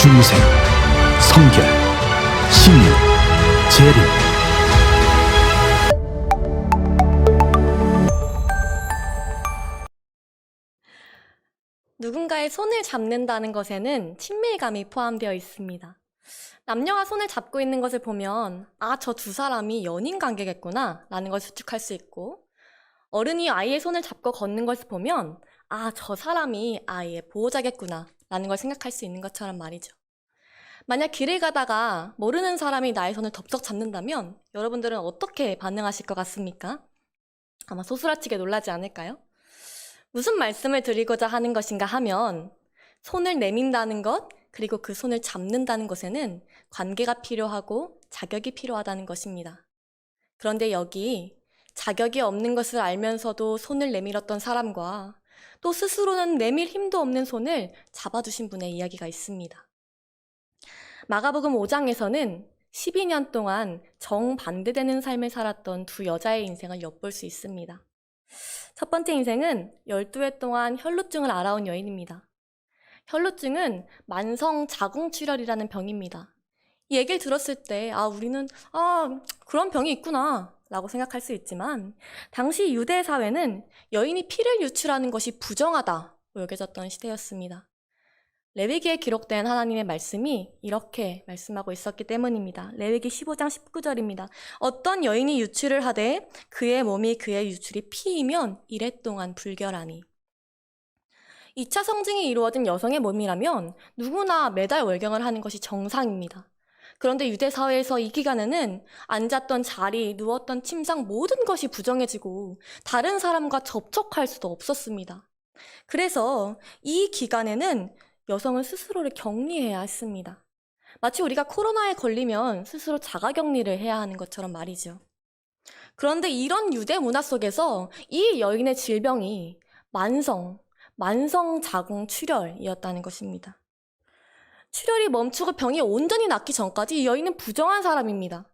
중생, 성결, 신유, 재림. 누군가의 손을 잡는다는 것에는 친밀감이 포함되어 있습니다. 남녀가 손을 잡고 있는 것을 보면 저 두 사람이 연인 관계겠구나 라는 걸 추측할 수 있고, 어른이 아이의 손을 잡고 걷는 것을 보면 저 사람이 아이의 보호자겠구나 라는 걸 생각할 수 있는 것처럼 말이죠. 만약 길을 가다가 모르는 사람이 나의 손을 덥석 잡는다면 여러분들은 어떻게 반응하실 것 같습니까? 아마 소스라치게 놀라지 않을까요? 무슨 말씀을 드리고자 하는 것인가 하면, 손을 내민다는 것, 그리고 그 손을 잡는다는 것에는 관계가 필요하고 자격이 필요하다는 것입니다. 그런데 여기 자격이 없는 것을 알면서도 손을 내밀었던 사람과 또 스스로는 내밀 힘도 없는 손을 잡아주신 분의 이야기가 있습니다. 마가복음 5장에서는 12년 동안 정반대되는 삶을 살았던 두 여자의 인생을 엿볼 수 있습니다. 첫 번째 인생은 12해 동안 혈루증을 앓아온 여인입니다. 혈루증은 만성 자궁출혈이라는 병입니다. 이 얘기를 들었을 때 우리는 그런 병이 있구나 라고 생각할 수 있지만, 당시 유대 사회는 여인이 피를 유출하는 것이 부정하다고 여겨졌던 시대였습니다. 레위기에 기록된 하나님의 말씀이 이렇게 말씀하고 있었기 때문입니다. 레위기 15장 19절입니다. 어떤 여인이 유출을 하되 그의 몸이 그의 유출이 피이면 이래 동안 불결하니. 2차 성징이 이루어진 여성의 몸이라면 누구나 매달 월경을 하는 것이 정상입니다. 그런데 유대 사회에서 이 기간에는 앉았던 자리, 누웠던 침상 모든 것이 부정해지고 다른 사람과 접촉할 수도 없었습니다. 그래서 이 기간에는 여성은 스스로를 격리해야 했습니다. 마치 우리가 코로나에 걸리면 스스로 자가격리를 해야 하는 것처럼 말이죠. 그런데 이런 유대 문화 속에서 이 여인의 질병이 만성 자궁출혈이었다는 것입니다. 출혈이 멈추고 병이 온전히 낫기 전까지 이 여인은 부정한 사람입니다.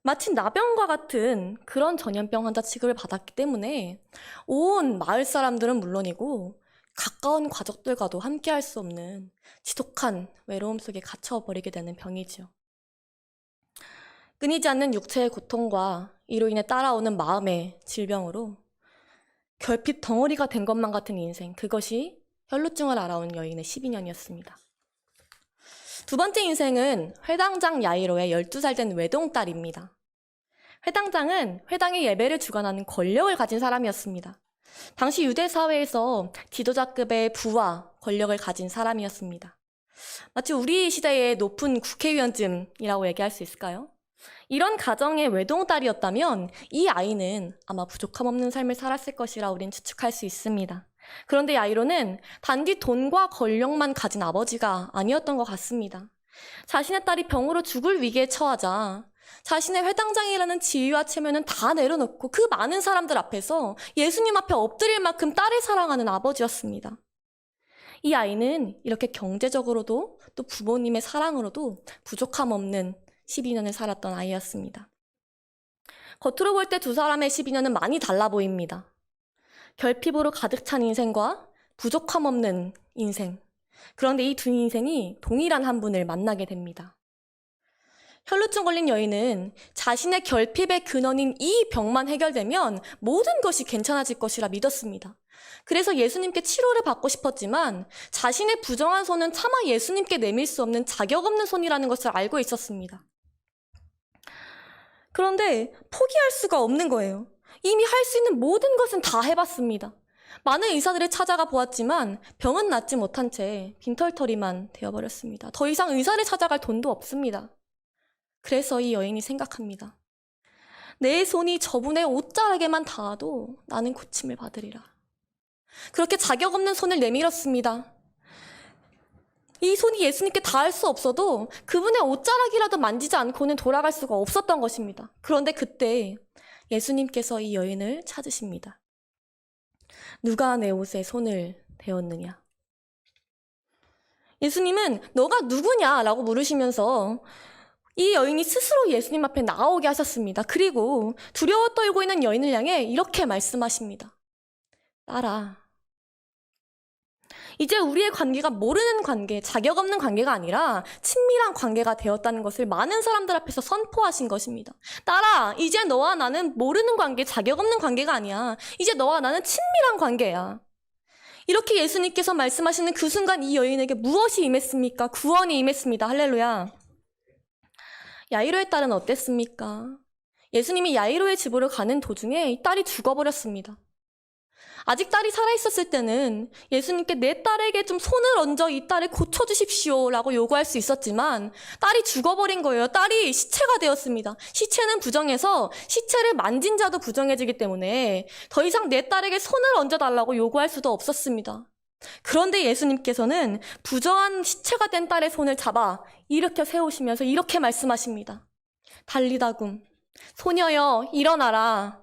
마치 나병과 같은 그런 전염병 환자 취급을 받았기 때문에 온 마을 사람들은 물론이고 가까운 가족들과도 함께할 수 없는 지독한 외로움 속에 갇혀버리게 되는 병이죠. 끊이지 않는 육체의 고통과 이로 인해 따라오는 마음의 질병으로 결핍 덩어리가 된 것만 같은 인생, 그것이 혈루증을 앓아온 여인의 12년이었습니다. 두 번째 인생은 회당장 야이로의 12살 된 외동딸입니다. 회당장은 회당의 예배를 주관하는 권력을 가진 사람이었습니다. 당시 유대 사회에서 지도자급의 부와 권력을 가진 사람이었습니다. 마치 우리 시대의 높은 국회의원쯤이라고 얘기할 수 있을까요? 이런 가정의 외동딸이었다면 이 아이는 아마 부족함 없는 삶을 살았을 것이라 우린 추측할 수 있습니다. 그런데 야이로는 단지 돈과 권력만 가진 아버지가 아니었던 것 같습니다. 자신의 딸이 병으로 죽을 위기에 처하자 자신의 회당장이라는 지위와 체면은 다 내려놓고 그 많은 사람들 앞에서 예수님 앞에 엎드릴 만큼 딸을 사랑하는 아버지였습니다. 이 아이는 이렇게 경제적으로도 또 부모님의 사랑으로도 부족함 없는 12년을 살았던 아이였습니다. 겉으로 볼 때 두 사람의 12년은 많이 달라 보입니다. 결핍으로 가득 찬 인생과 부족함 없는 인생. 그런데 이 두 인생이 동일한 한 분을 만나게 됩니다. 혈루증 걸린 여인은 자신의 결핍의 근원인 이 병만 해결되면 모든 것이 괜찮아질 것이라 믿었습니다. 그래서 예수님께 치료를 받고 싶었지만 자신의 부정한 손은 차마 예수님께 내밀 수 없는 자격 없는 손이라는 것을 알고 있었습니다. 그런데 포기할 수가 없는 거예요. 이미 할 수 있는 모든 것은 다 해봤습니다. 많은 의사들을 찾아가 보았지만 병은 낫지 못한 채 빈털터리만 되어버렸습니다. 더 이상 의사를 찾아갈 돈도 없습니다. 그래서 이 여인이 생각합니다. 내 손이 저분의 옷자락에만 닿아도 나는 고침을 받으리라. 그렇게 자격 없는 손을 내밀었습니다. 이 손이 예수님께 닿을 수 없어도 그분의 옷자락이라도 만지지 않고는 돌아갈 수가 없었던 것입니다. 그런데 그때 예수님께서 이 여인을 찾으십니다. 누가 내 옷에 손을 대었느냐? 예수님은 너가 누구냐라고 물으시면서 이 여인이 스스로 예수님 앞에 나아오게 하셨습니다. 그리고 두려워 떨고 있는 여인을 향해 이렇게 말씀하십니다. 딸아. 이제 우리의 관계가 모르는 관계, 자격 없는 관계가 아니라 친밀한 관계가 되었다는 것을 많은 사람들 앞에서 선포하신 것입니다. 딸아, 이제 너와 나는 모르는 관계, 자격 없는 관계가 아니야. 이제 너와 나는 친밀한 관계야. 이렇게 예수님께서 말씀하시는 그 순간 이 여인에게 무엇이 임했습니까? 구원이 임했습니다. 할렐루야. 야이로의 딸은 어땠습니까? 예수님이 야이로의 집으로 가는 도중에 이 딸이 죽어버렸습니다. 아직 딸이 살아있었을 때는 예수님께 내 딸에게 좀 손을 얹어 이 딸을 고쳐주십시오 라고 요구할 수 있었지만 딸이 죽어버린 거예요. 딸이 시체가 되었습니다. 시체는 부정해서 시체를 만진 자도 부정해지기 때문에 더 이상 내 딸에게 손을 얹어달라고 요구할 수도 없었습니다. 그런데 예수님께서는 부정한 시체가 된 딸의 손을 잡아 일으켜 세우시면서 이렇게 말씀하십니다. 달리다굼, 소녀여 일어나라.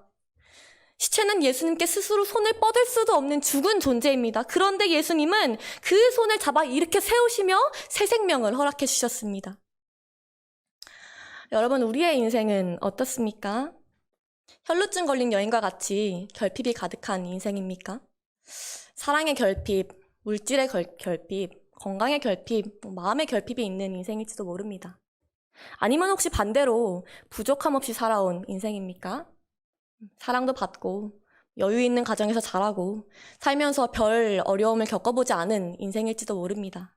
시체는 예수님께 스스로 손을 뻗을 수도 없는 죽은 존재입니다. 그런데 예수님은 그 손을 잡아 일으켜 세우시며 새 생명을 허락해 주셨습니다. 여러분, 우리의 인생은 어떻습니까? 혈루증 걸린 여인과 같이 결핍이 가득한 인생입니까? 사랑의 결핍, 물질의 결핍, 건강의 결핍, 마음의 결핍이 있는 인생일지도 모릅니다. 아니면 혹시 반대로 부족함 없이 살아온 인생입니까? 사랑도 받고 여유 있는 가정에서 자라고 살면서 별 어려움을 겪어보지 않은 인생일지도 모릅니다.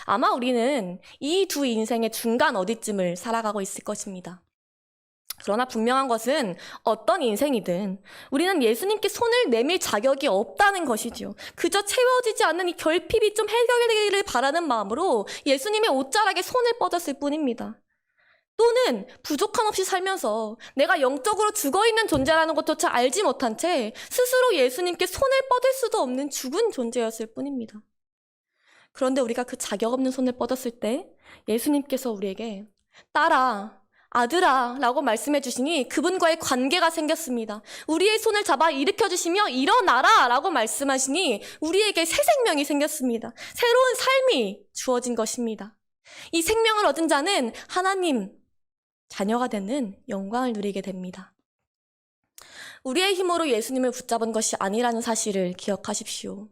아마 우리는 이 두 인생의 중간 어디쯤을 살아가고 있을 것입니다. 그러나 분명한 것은 어떤 인생이든 우리는 예수님께 손을 내밀 자격이 없다는 것이죠. 그저 채워지지 않는 이 결핍이 좀 해결되기를 바라는 마음으로 예수님의 옷자락에 손을 뻗었을 뿐입니다. 또는 부족함 없이 살면서 내가 영적으로 죽어있는 존재라는 것조차 알지 못한 채 스스로 예수님께 손을 뻗을 수도 없는 죽은 존재였을 뿐입니다. 그런데 우리가 그 자격 없는 손을 뻗었을 때 예수님께서 우리에게 딸아, 아들아 라고 말씀해 주시니 그분과의 관계가 생겼습니다. 우리의 손을 잡아 일으켜 주시며 일어나라 라고 말씀하시니 우리에게 새 생명이 생겼습니다. 새로운 삶이 주어진 것입니다. 이 생명을 얻은 자는 하나님 자녀가 되는 영광을 누리게 됩니다. 우리의 힘으로 예수님을 붙잡은 것이 아니라는 사실을 기억하십시오.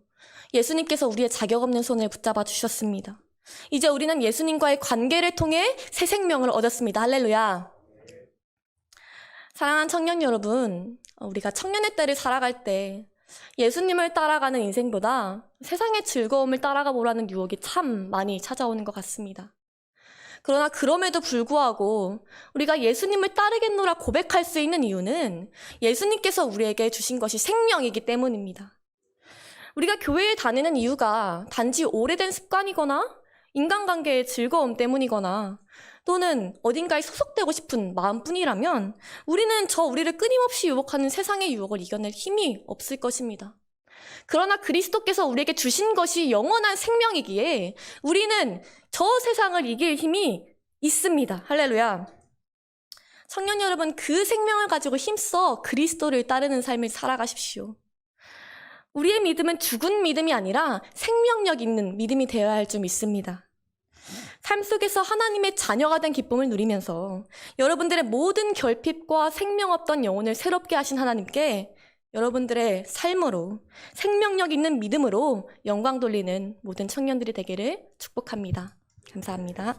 예수님께서 우리의 자격 없는 손을 붙잡아 주셨습니다. 이제 우리는 예수님과의 관계를 통해 새 생명을 얻었습니다. 할렐루야. 사랑하는 청년 여러분, 우리가 청년의 때를 살아갈 때 예수님을 따라가는 인생보다 세상의 즐거움을 따라가 보라는 유혹이 참 많이 찾아오는 것 같습니다. 그러나 그럼에도 불구하고 우리가 예수님을 따르겠노라 고백할 수 있는 이유는 예수님께서 우리에게 주신 것이 생명이기 때문입니다. 우리가 교회에 다니는 이유가 단지 오래된 습관이거나 인간관계의 즐거움 때문이거나 또는 어딘가에 소속되고 싶은 마음뿐이라면 우리는 우리를 끊임없이 유혹하는 세상의 유혹을 이겨낼 힘이 없을 것입니다. 그러나 그리스도께서 우리에게 주신 것이 영원한 생명이기에 우리는 저 세상을 이길 힘이 있습니다. 할렐루야. 청년 여러분, 그 생명을 가지고 힘써 그리스도를 따르는 삶을 살아가십시오. 우리의 믿음은 죽은 믿음이 아니라 생명력 있는 믿음이 되어야 할 줄 믿습니다. 삶 속에서 하나님의 자녀가 된 기쁨을 누리면서 여러분들의 모든 결핍과 생명 없던 영혼을 새롭게 하신 하나님께 여러분들의 삶으로 생명력 있는 믿음으로 영광 돌리는 모든 청년들이 되기를 축복합니다. 감사합니다.